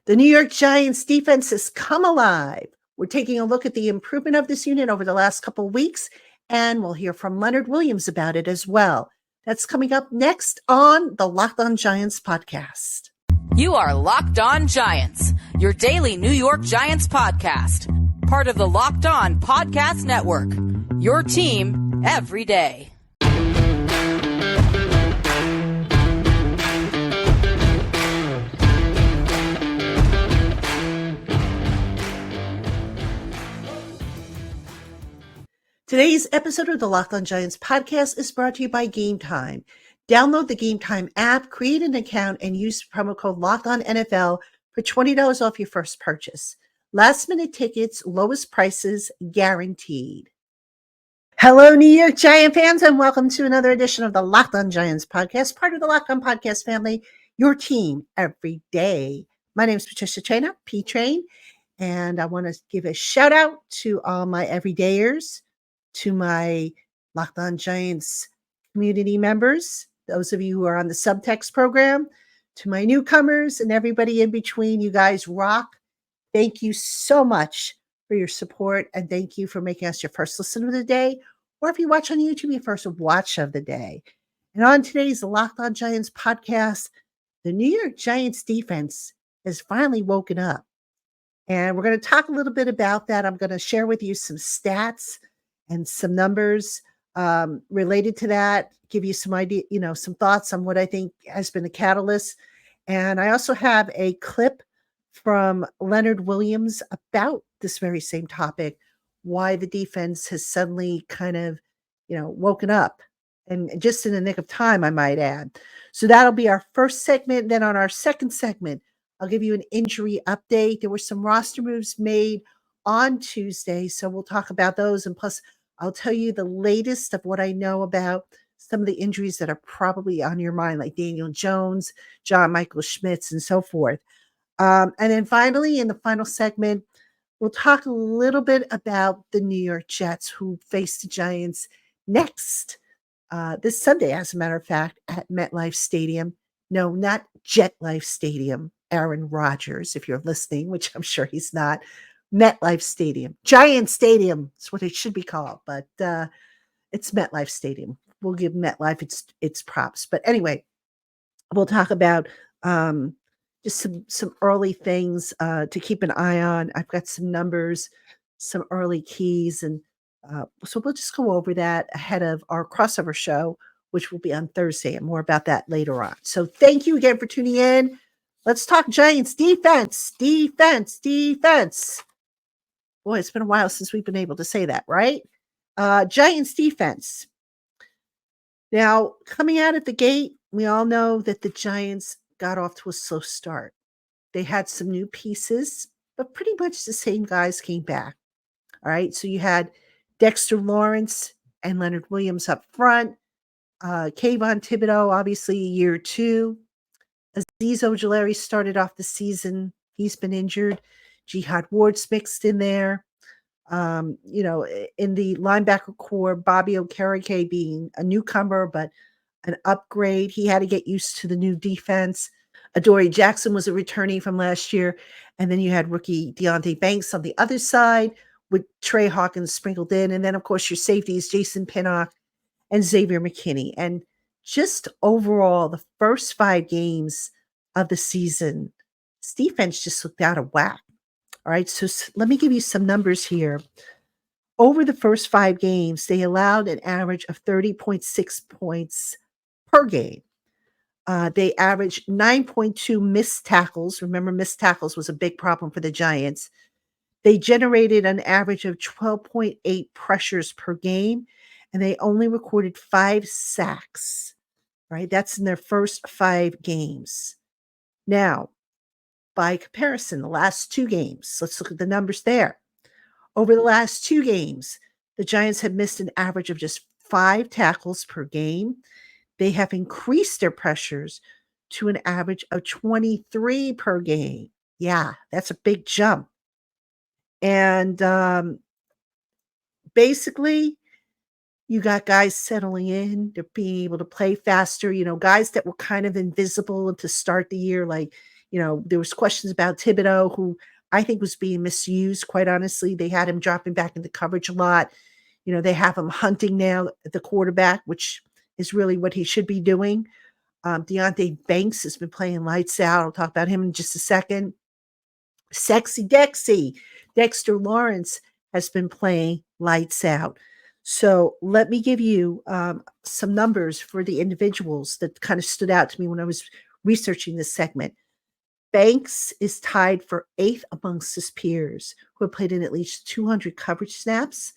The New York Giants defense has come alive. We're taking a look at the improvement of this unit over the last couple of weeks, and we'll hear from Leonard Williams about it as well. That's coming up next on the Locked On Giants podcast. You are Locked On Giants, your daily New York Giants podcast. Part of the Locked On Podcast Network, your team every day. Today's episode of the Locked On Giants podcast is brought to you by Game Time. Download the Game Time app, create an account, and use promo code LOCKEDONNFL for $20 off your first purchase. Last-minute tickets, lowest prices, guaranteed. Hello, New York Giant fans, and welcome to another edition of the Locked On Giants podcast, part of the Locked On Podcast family, your team every day. My name is Patricia Traina, P-Train, and I want to give a shout-out to all my everydayers, to my Locked On Giants community members, those of you who are on the subtext program, to my newcomers and everybody in between. You guys rock. Thank you so much for your support, and thank you for making us your first listen of the day, or if you watch on YouTube, your first watch of the day. And on today's Locked On Giants podcast, the New York Giants defense has finally woken up. And we're going to talk a little bit about that. I'm going to share with you some stats and some numbers related to that, give you some idea, some thoughts on what I think has been a catalyst. And I also have a clip from Leonard Williams about this very same topic, why the defense has suddenly kind of, woken up, and just in the nick of time, I might add. So that'll be our first segment. Then on our second segment, I'll give you an injury update. There were some roster moves made on Tuesday, so we'll talk about those. And plus, I'll tell you the latest of what I know about some of the injuries that are probably on your mind, like Daniel Jones, John Michael Schmitz, and so forth. And then finally, in the final segment, we'll talk a little bit about the New York Jets, who face the Giants next this Sunday, as a matter of fact, at MetLife Stadium. No, not JetLife Stadium, Aaron Rodgers, if you're listening, which I'm sure he's not. MetLife Stadium. Giant Stadium is what it should be called, but it's MetLife Stadium. We'll give MetLife its props. But anyway, we'll talk about just some early things to keep an eye on. I've got some numbers, some early keys, and so we'll just go over that ahead of our crossover show, which will be on Thursday, and more about that later on. So thank you again for tuning in. Let's talk Giants defense. Boy, it's been a while since we've been able to say that, right? Giants defense. Now, coming out at the gate, we all know that the Giants got off to a slow start. They had some new pieces, but pretty much the same guys came back. All right, so you had Dexter Lawrence and Leonard Williams up front. Kayvon Thibodeau, obviously, year two. Azeez Ojulari started off the season. He's been injured. Jihad Ward's mixed in there. In the linebacker core, Bobby Okereke being a newcomer, but an upgrade. He had to get used to the new defense. Adoree Jackson was a returnee from last year. And then you had rookie Deonte Banks on the other side with Trey Hawkins sprinkled in. And then, of course, your safeties, Jason Pinnock and Xavier McKinney. And just overall, the first 5 games of the season, this defense just looked out of whack. All right, so let me give you some numbers here. Over the first 5 games, they allowed an average of 30.6 points per game. They averaged 9.2 missed tackles. Remember, missed tackles was a big problem for the Giants. They generated an average of 12.8 pressures per game, and they only recorded 5 sacks. Right, that's in their first 5 games. Now, by comparison, the last 2 games, let's look at the numbers there. Over the last 2 games, the Giants have missed an average of just 5 tackles per game. They have increased their pressures to an average of 23 per game. Yeah, that's a big jump. And basically, you got guys settling in. They're being able to play faster. You know, guys that were kind of invisible to start the year, like, There was questions about Thibodeau, who I think was being misused, quite honestly. They had him dropping back into coverage a lot. They have him hunting now at the quarterback, which is really what he should be doing. Deonte Banks has been playing lights out. I'll talk about him in just a second. Sexy Dexy, Dexter Lawrence has been playing lights out. So let me give you some numbers for the individuals that kind of stood out to me when I was researching this segment. Banks is tied for 8th amongst his peers who have played in at least 200 coverage snaps,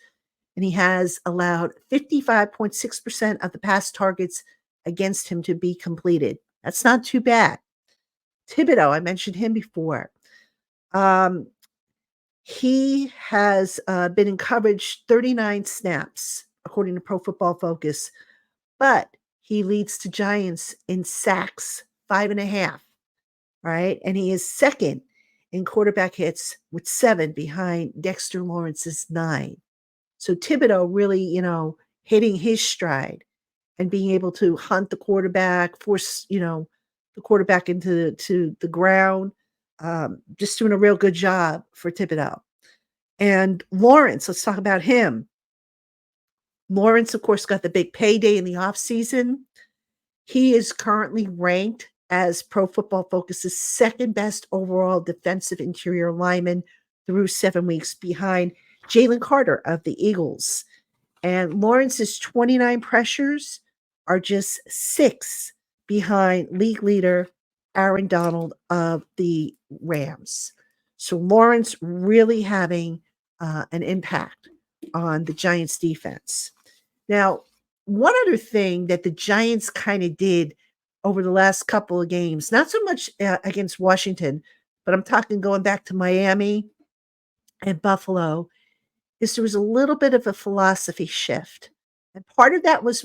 and he has allowed 55.6% of the pass targets against him to be completed. That's not too bad. Thibodeau, I mentioned him before. He has been in coverage 39 snaps, according to Pro Football Focus, but he leads the Giants in sacks, 5.5. Right. And he is second in quarterback hits with 7 behind Dexter Lawrence's 9. So Thibodeau really, hitting his stride and being able to hunt the quarterback, force, the quarterback into the ground. Just doing a real good job for Thibodeau. And Lawrence, let's talk about him. Lawrence, of course, got the big payday in the offseason. He is currently ranked as Pro Football Focus's second best overall defensive interior lineman through 7 weeks, behind Jalen Carter of the Eagles. And Lawrence's 29 pressures are just 6 behind league leader Aaron Donald of the Rams. So Lawrence really having an impact on the Giants defense. Now, one other thing that the Giants kind of did over the last couple of games, not so much against Washington, but I'm talking going back to Miami and Buffalo, is there was a little bit of a philosophy shift. And part of that was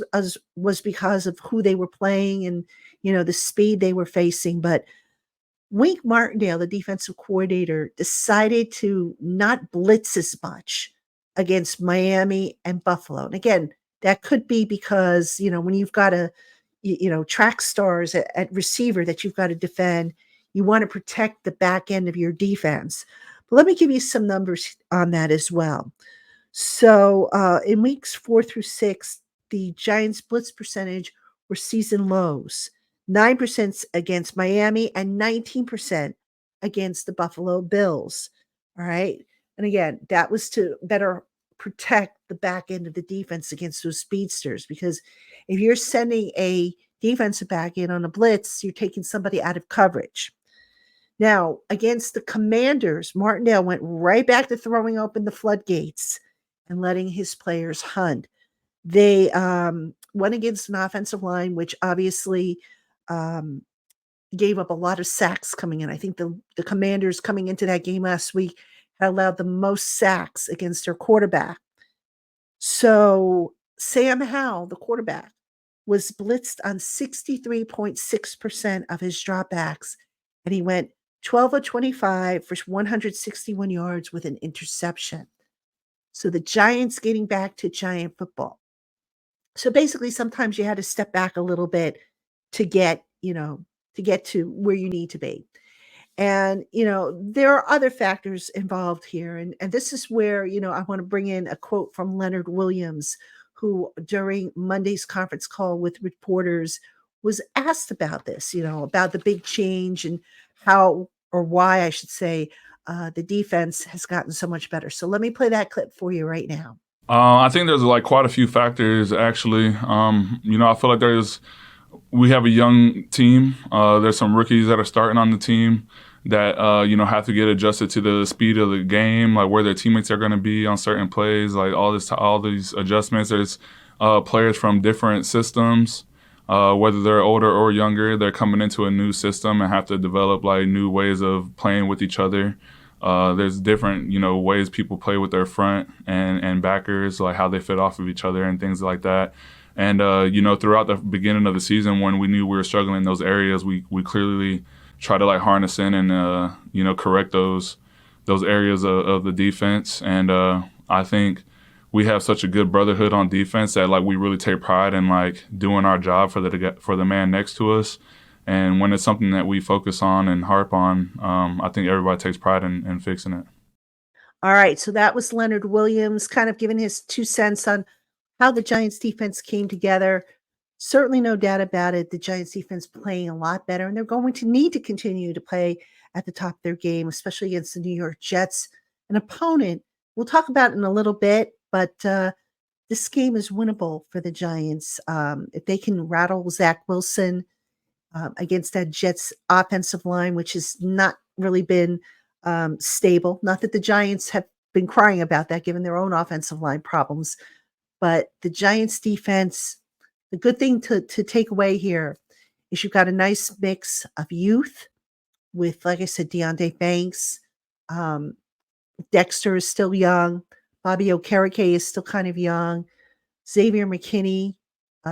because of who they were playing and, the speed they were facing. But Wink Martindale, the defensive coordinator, decided to not blitz as much against Miami and Buffalo. And again, that could be because, when you've got track stars at receiver that you've got to defend, you want to protect the back end of your defense. But let me give you some numbers on that as well. So in weeks 4 through 6, the Giants blitz percentage were season lows, 9% against Miami and 19% against the Buffalo Bills. All right. And again, that was to better protect the back end of the defense against those speedsters, because if you're sending a defensive back in on a blitz, you're taking somebody out of coverage. Now, against the Commanders, Martindale went right back to throwing open the floodgates and letting his players hunt. They went against an offensive line, which obviously gave up a lot of sacks coming in. I think the Commanders coming into that game last week had allowed the most sacks against their quarterback. So Sam Howell, the quarterback, was blitzed on 63.6% of his dropbacks, and he went 12 of 25 for 161 yards with an interception. So the Giants getting back to Giant football. So basically, sometimes you had to step back a little bit to get to where you need to be. And, there are other factors involved here. And this is where, I want to bring in a quote from Leonard Williams, who during Monday's conference call with reporters was asked about this, about the big change and how, or why I should say, the defense has gotten so much better. So let me play that clip for you right now. I think there's quite a few factors, actually. I feel like we have a young team. There's some rookies that are starting on the team that, have to get adjusted to the speed of the game, like where their teammates are going to be on certain plays, like all these adjustments. There's players from different systems, whether they're older or younger. They're coming into a new system and have to develop new ways of playing with each other. There's different, ways people play with their front and backers, like how they fit off of each other and things like that. And, throughout the beginning of the season, when we knew we were struggling in those areas, we clearly try to harness in and, correct those areas of the defense. And I think we have such a good brotherhood on defense that we really take pride in doing our job for the man next to us. And when it's something that we focus on and harp on, I think everybody takes pride in fixing it. All right. So that was Leonard Williams kind of giving his 2 cents on how the Giants defense came together. Certainly no doubt about it. The Giants defense playing a lot better, and they're going to need to continue to play at the top of their game, especially against the New York Jets, an opponent we'll talk about in a little bit, but this game is winnable for the Giants. If they can rattle Zach Wilson against that Jets offensive line, which has not really been stable. Not that the Giants have been crying about that, given their own offensive line problems, but the Giants defense, the good thing to take away here is you've got a nice mix of youth with, like I said, Deonte Banks. Dexter is still young. Bobby Okereke is still kind of young. Xavier McKinney,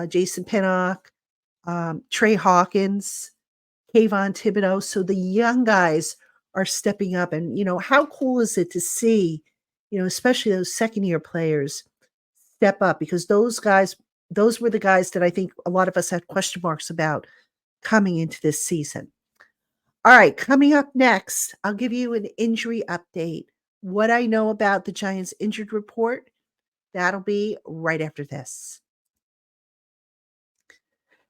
Jason Pinnock, Trey Hawkins, Kayvon Thibodeau. So the young guys are stepping up. And, how cool is it to see, especially those second-year players step up, because those were the guys that I think a lot of us had question marks about coming into this season. All right, coming up next, I'll give you an injury update. What I know about the Giants injured report, that'll be right after this.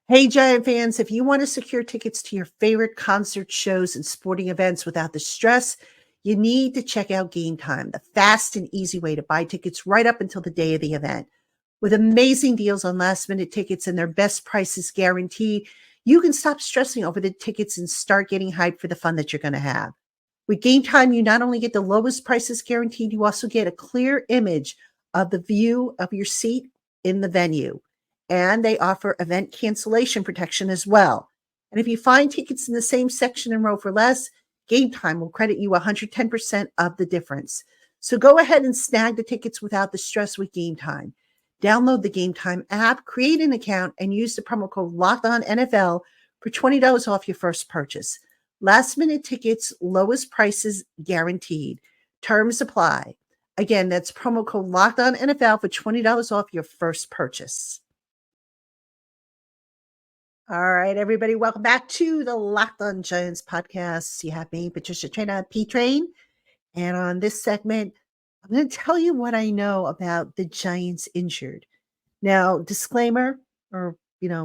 Hey, Giant fans, if you want to secure tickets to your favorite concert shows and sporting events without the stress, you need to check out Game Time, the fast and easy way to buy tickets right up until the day of the event. With amazing deals on last-minute tickets and their best prices guaranteed, you can stop stressing over the tickets and start getting hyped for the fun that you're going to have. With Game Time, you not only get the lowest prices guaranteed, you also get a clear image of the view of your seat in the venue. And they offer event cancellation protection as well. And if you find tickets in the same section and row for less, Game Time will credit you 110% of the difference. So go ahead and snag the tickets without the stress with Game Time. Download the Game Time app, create an account, and use the promo code LOCKEDONNFL for $20 off your first purchase. Last minute tickets, lowest prices guaranteed. Terms apply. Again, that's promo code LOCKEDONNFL for $20 off your first purchase. All right, everybody, welcome back to the Locked On Giants podcast. You have me, Patricia Traina, P-Train. And on this segment, I'm going to tell you what I know about the Giants injured. Now, disclaimer, or,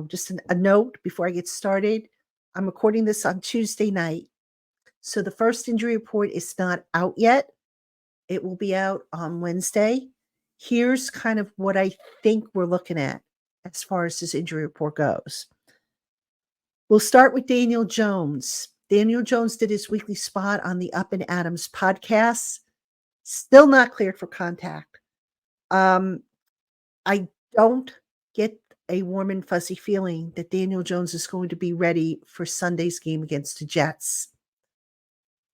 just a note before I get started. I'm recording this on Tuesday night. So the first injury report is not out yet. It will be out on Wednesday. Here's kind of what I think we're looking at as far as this injury report goes. We'll start with Daniel Jones. Daniel Jones did his weekly spot on the Up and Adams podcast. Still not cleared for contact. I don't get a warm and fuzzy feeling that Daniel Jones is going to be ready for Sunday's game against the Jets.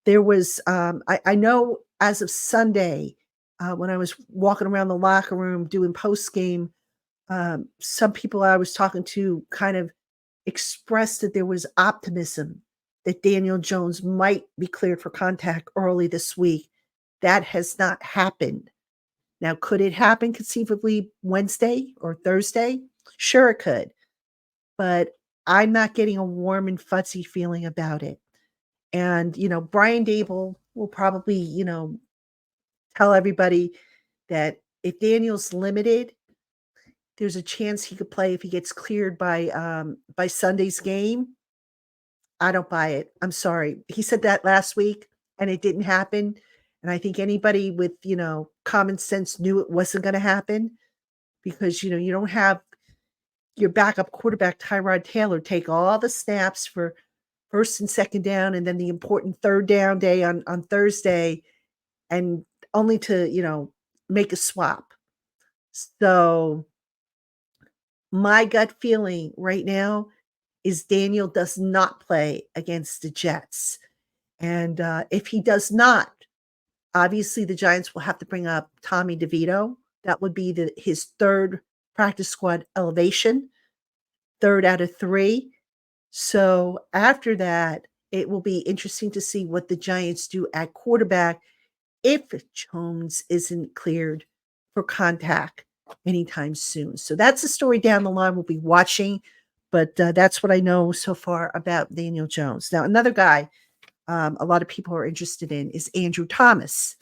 There was, I know as of Sunday, when I was walking around the locker room doing post game, some people I was talking to kind of expressed that there was optimism that Daniel Jones might be cleared for contact early this week. That has not happened. Now, could it happen conceivably Wednesday or Thursday? Sure, it could. But I'm not getting a warm and fuzzy feeling about it. And, Brian Dable will probably, tell everybody that if Daniel's limited, there's a chance he could play if he gets cleared by Sunday's game. I don't buy it. I'm sorry. He said that last week and it didn't happen. And I think anybody with, common sense knew it wasn't going to happen because, you don't have your backup quarterback, Tyrod Taylor, take all the snaps for first and second down and then the important third down day on Thursday and only to, make a swap. So my gut feeling right now is Daniel does not play against the Jets. And if he does not, obviously the Giants will have to bring up Tommy DeVito. That would be his third practice squad elevation, 3rd out of 3. So after that, it will be interesting to see what the Giants do at quarterback if Jones isn't cleared for contact anytime soon. So that's the story down the line we'll be watching. But that's what I know so far about Daniel Jones. Now, another guy a lot of people are interested in is Andrew Thomas.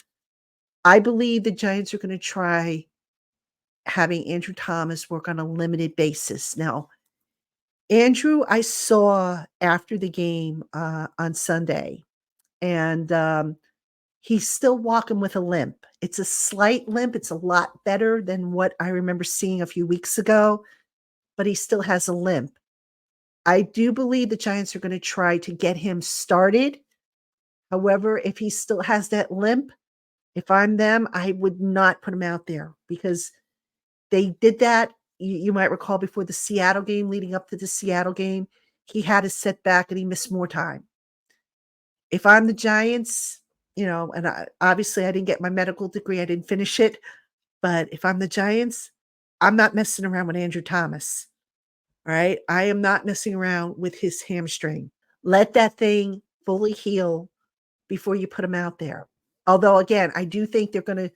I believe the Giants are going to try having Andrew Thomas work on a limited basis. Now, Andrew, I saw after the game on Sunday, and he's still walking with a limp. It's a slight limp. It's a lot better than what I remember seeing a few weeks ago, but he still has a limp. I do believe the Giants are going to try to get him started. However, if he still has that limp, if I'm them, I would not put him out there because they did that. You might recall before the Seattle game, leading up to the Seattle game, he had a setback and he missed more time. If I'm the Giants, and obviously I didn't get my medical degree, I didn't finish it, but if I'm the Giants, I'm not messing around with Andrew Thomas. All right. I am not messing around with his hamstring. Let that thing fully heal before you put him out there. Although, again, I do think they're going to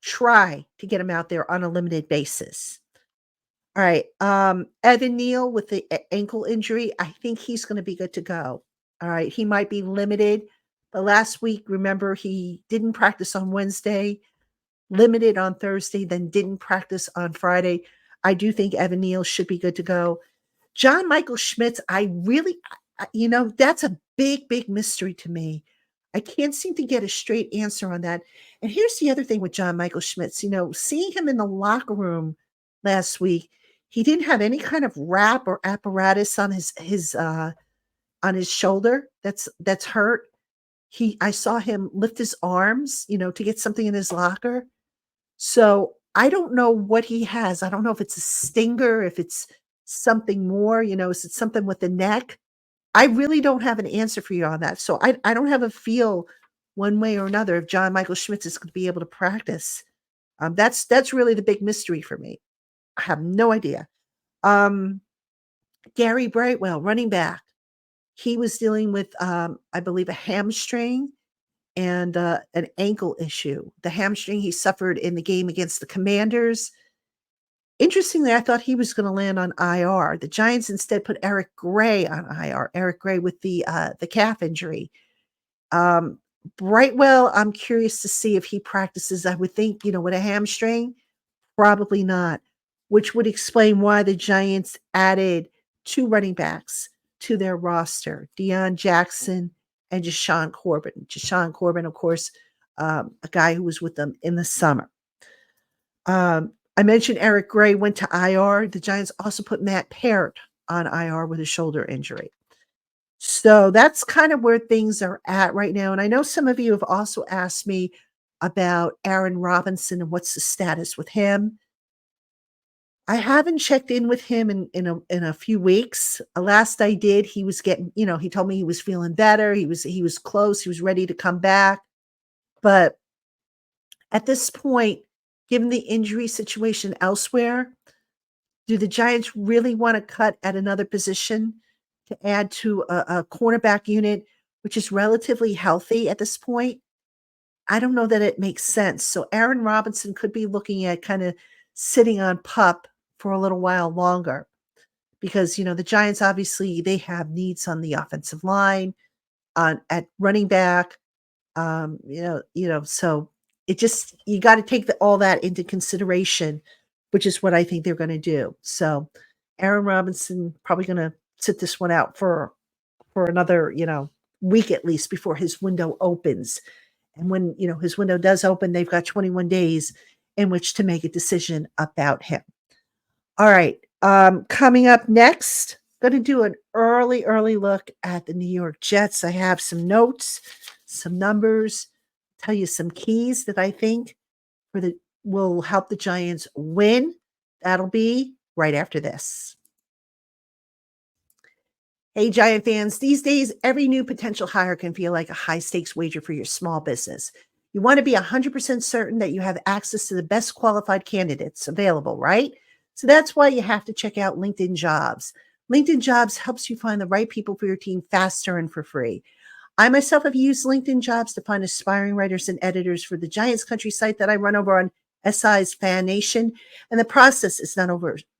try to get him out there on a limited basis. All right. Evan Neal with the ankle injury, I think he's going to be good to go. All right. He might be limited, but last week, remember, he didn't practice on Wednesday, limited on Thursday, then didn't practice on Friday. I do think Evan Neal should be good to go. John Michael Schmitz, that's a big, big mystery to me. I can't seem to get a straight answer on that. And here's the other thing with John Michael Schmitz, seeing him in the locker room last week, he didn't have any kind of wrap or apparatus on his shoulder that's hurt. I saw him lift his arms, to get something in his locker. So I don't know what he has. I don't know if it's a stinger, if it's something more, is it something with the neck? I really don't have an answer for you on that. So I don't have a feel one way or another if John Michael Schmitz is going to be able to practice. That's really the big mystery for me. I have no idea. Gary Brightwell, running back. He was dealing with, I believe, a hamstring and an ankle issue. The hamstring he suffered in the game against the Commanders. Interestingly, I thought he was going to land on IR. The Giants instead put Eric Gray on IR. Eric Gray with the calf injury. Brightwell, I'm curious to see if he practices. I would think, with a hamstring, probably not, which would explain why the Giants added 2 running backs to their roster, Deion Jackson and Jashawn Corbin. Jashawn Corbin, of course, a guy who was with them in the summer. I mentioned Eric Gray went to IR. The Giants also put Matt Parrott on IR with a shoulder injury. So that's kind of where things are at right now. And I know some of you have also asked me about Aaron Robinson and what's the status with him. I haven't checked in with him in a few weeks. Last I did, he was getting, he told me he was feeling better. He was close. He was ready to come back. But at this point, given the injury situation elsewhere, do the Giants really want to cut at another position to add to a cornerback unit, which is relatively healthy at this point? I don't know that it makes sense. So Aaron Robinson could be looking at kind of sitting on PUP for a little while longer because, the Giants, obviously, they have needs on the offensive line, at running back, so it just, you got to take all that into consideration, which is what I think they're going to do. So Aaron Robinson probably going to sit this one out for another, week at least before his window opens. And when, his window does open, they've got 21 days in which to make a decision about him. All right. Coming up next, going to do an early look at the New York Jets. I have some notes, some numbers, tell you some keys that I think will help the Giants win. That'll be right after this. Hey, Giant fans, these days, every new potential hire can feel like a high-stakes wager for your small business. You want to be 100% certain that you have access to the best qualified candidates available, right? So that's why you have to check out LinkedIn Jobs. LinkedIn Jobs helps you find the right people for your team faster and for free. I myself have used LinkedIn Jobs to find aspiring writers and editors for the Giants Country site that I run over on SI's Fan Nation, and the process is not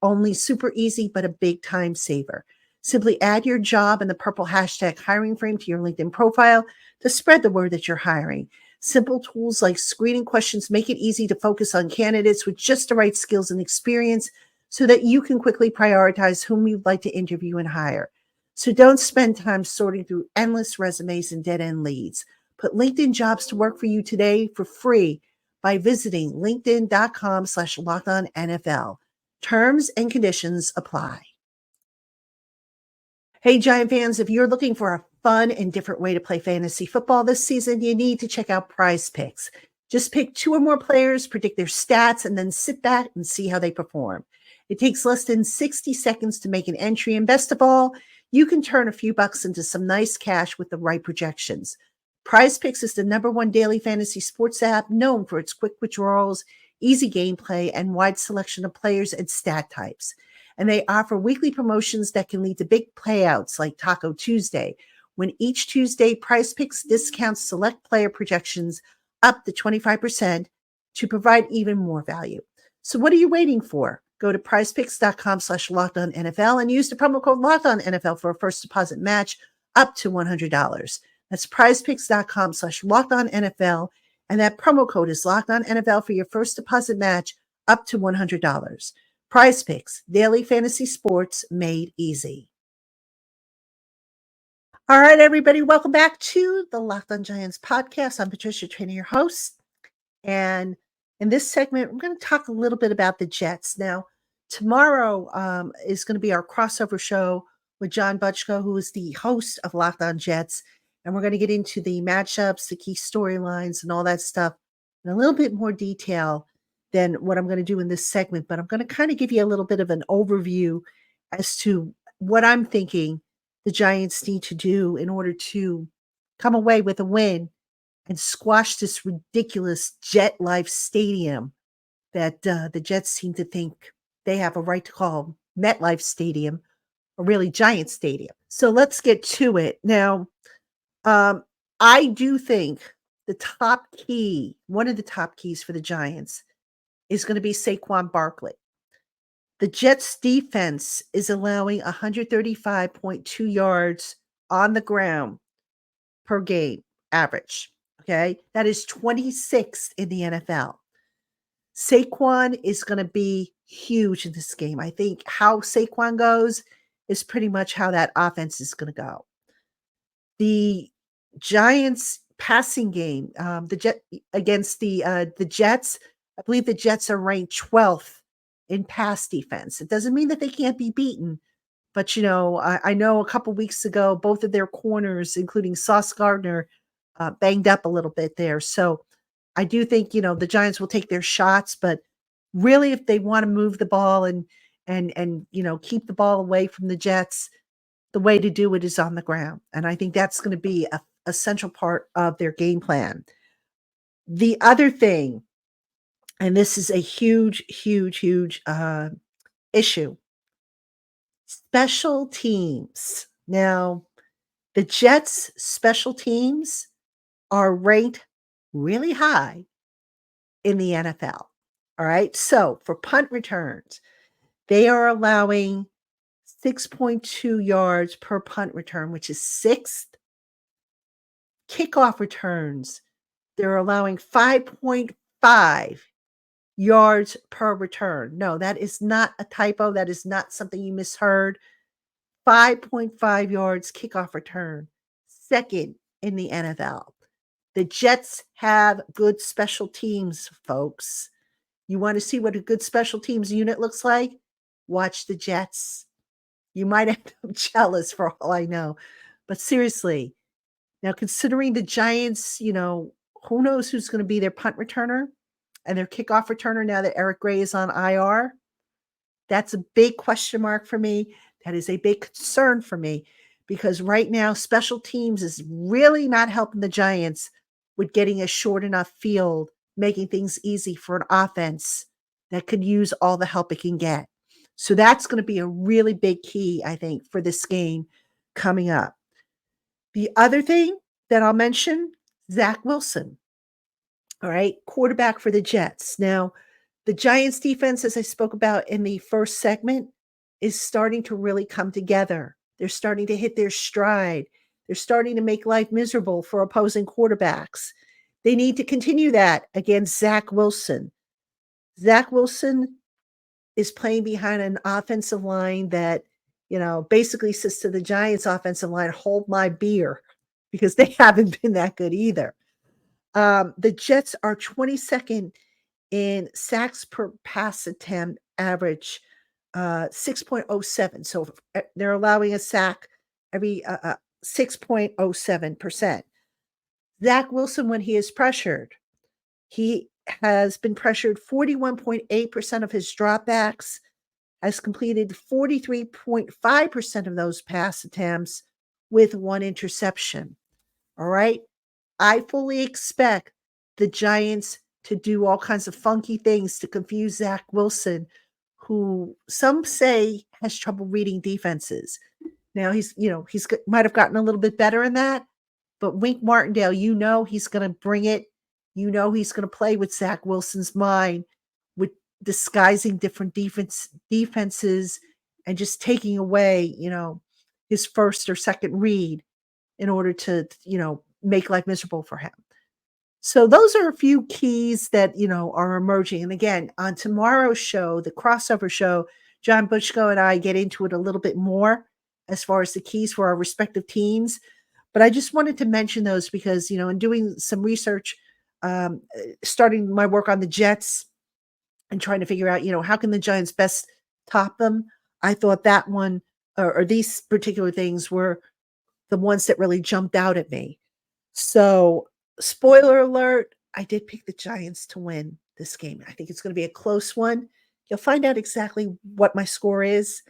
only super easy, but a big time saver. Simply add your job and the purple hashtag hiring frame to your LinkedIn profile to spread the word that you're hiring. Simple tools like screening questions make it easy to focus on candidates with just the right skills and experience so that you can quickly prioritize whom you'd like to interview and hire. So don't spend time sorting through endless resumes and dead-end leads. Put LinkedIn jobs to work for you today for free by visiting linkedin.com/lockedonnfl. Terms and conditions apply. Hey, Giant fans, if you're looking for a fun and different way to play fantasy football this season, you need to check out Prize Picks. Just pick 2 or more players, predict their stats, and then sit back and see how they perform. It takes less than 60 seconds to make an entry, and best of all, you can turn a few bucks into some nice cash with the right projections. Prize Picks is the #1 daily fantasy sports app known for its quick withdrawals, easy gameplay, and wide selection of players and stat types. And they offer weekly promotions that can lead to big payouts like Taco Tuesday, when each Tuesday Prize Picks discounts select player projections up to 25% to provide even more value. So what are you waiting for? Go to prizepicks.com/lockedonnfl and use the promo code LOCKEDONNFL for a first deposit match up to $100. That's prizepicks.com/lockedonnfl. And that promo code is LOCKEDONNFL for your first deposit match up to $100. Prize Picks, daily fantasy sports made easy. All right, everybody, welcome back to the Locked On Giants podcast. I'm Patricia Traynor, your host. And in this segment, we're going to talk a little bit about the Jets. Now, tomorrow is going to be our crossover show with John Butchko, who is the host of Locked On Jets. And we're going to get into the matchups, the key storylines, and all that stuff in a little bit more detail than what I'm going to do in this segment. But I'm going to kind of give you a little bit of an overview as to what I'm thinking the Giants need to do in order to come away with a win and squash this ridiculous Jet Life Stadium that the Jets seem to think they have a right to call MetLife Stadium, or really Giant Stadium. So let's get to it. Now, I do think one of the top keys for the Giants is going to be Saquon Barkley. The Jets defense is allowing 135.2 yards on the ground per game average. Okay. That is 26th in the NFL. Saquon is going to be huge in this game. I think how Saquon goes is pretty much how that offense is going to go. The Giants passing game, against the Jets, I believe the Jets are ranked 12th in pass defense. It doesn't mean that they can't be beaten, but I know a couple weeks ago, both of their corners, including Sauce Gardner, banged up a little bit there. So I do think the Giants will take their shots, but really, if they want to move the ball and keep the ball away from the Jets, the way to do it is on the ground, and I think that's going to be a central part of their game plan. The other thing, and this is a huge, huge, huge issue. Special teams. Now, the Jets' special teams are ranked really high in the NFL. All right. So for punt returns, they are allowing 6.2 yards per punt return, which is 6th. Kickoff returns, they're allowing 5.5 yards per return. No, that is not a typo. That is not something you misheard. 5.5 yards kickoff return, 2nd in the NFL. The Jets have good special teams, folks. You want to see what a good special teams unit looks like? Watch the Jets. You might end up jealous for all I know. But seriously, now considering the Giants, who knows who's going to be their punt returner and their kickoff returner now that Eric Gray is on IR? That's a big question mark for me. That is a big concern for me because right now special teams is really not helping the Giants with getting a short enough field, making things easy for an offense that could use all the help it can get. So that's going to be a really big key, I think, for this game coming up. The other thing that I'll mention, Zach Wilson. All right, quarterback for the Jets. Now, The Giants defense, as I spoke about in the first segment, is starting to really come together. They're starting to hit their stride. They're starting to make life miserable for opposing quarterbacks. They need to continue that against Zach Wilson. Zach Wilson is playing behind an offensive line that, basically says to the Giants offensive line, hold my beer, because they haven't been that good either. The Jets are 22nd in sacks per pass attempt average, 6.07. So they're allowing a sack every 6.07%. Zach Wilson, when he is pressured, he has been pressured 41.8% of his dropbacks, has completed 43.5% of those pass attempts with one interception. All right. I fully expect the Giants to do all kinds of funky things to confuse Zach Wilson, who some say has trouble reading defenses. Now he's might have gotten a little bit better in that, but Wink Martindale, he's going to bring it. He's going to play with Zach Wilson's mind, with disguising different defenses and just taking away, his first or second read in order to, make life miserable for him. So those are a few keys that, are emerging. And again, on tomorrow's show, the crossover show, John Bushko and I get into it a little bit more as far as the keys for our respective teams. But I just wanted to mention those because, in doing some research, starting my work on the Jets and trying to figure out, how can the Giants best top them? I thought that one or these particular things were the ones that really jumped out at me. So, spoiler alert, I did pick the Giants to win this game. I think it's going to be a close one. You'll find out exactly what my score is,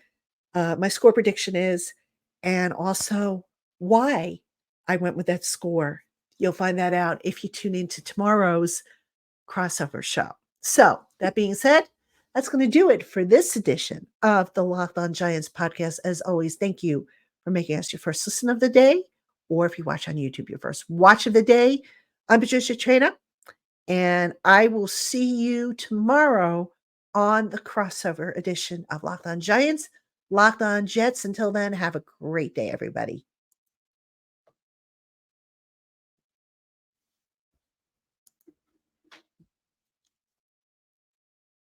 my score prediction is, and also why I went with that score. You'll find that out if you tune into tomorrow's crossover show. So, that being said, that's going to do it for this edition of the Locked On Giants podcast. As always, thank you for making us your first listen of the day, or if you watch on YouTube, your first watch of the day. I'm Patricia Traina, and I will see you tomorrow on the crossover edition of Locked On Giants, Locked On Jets. Until then, have a great day, everybody.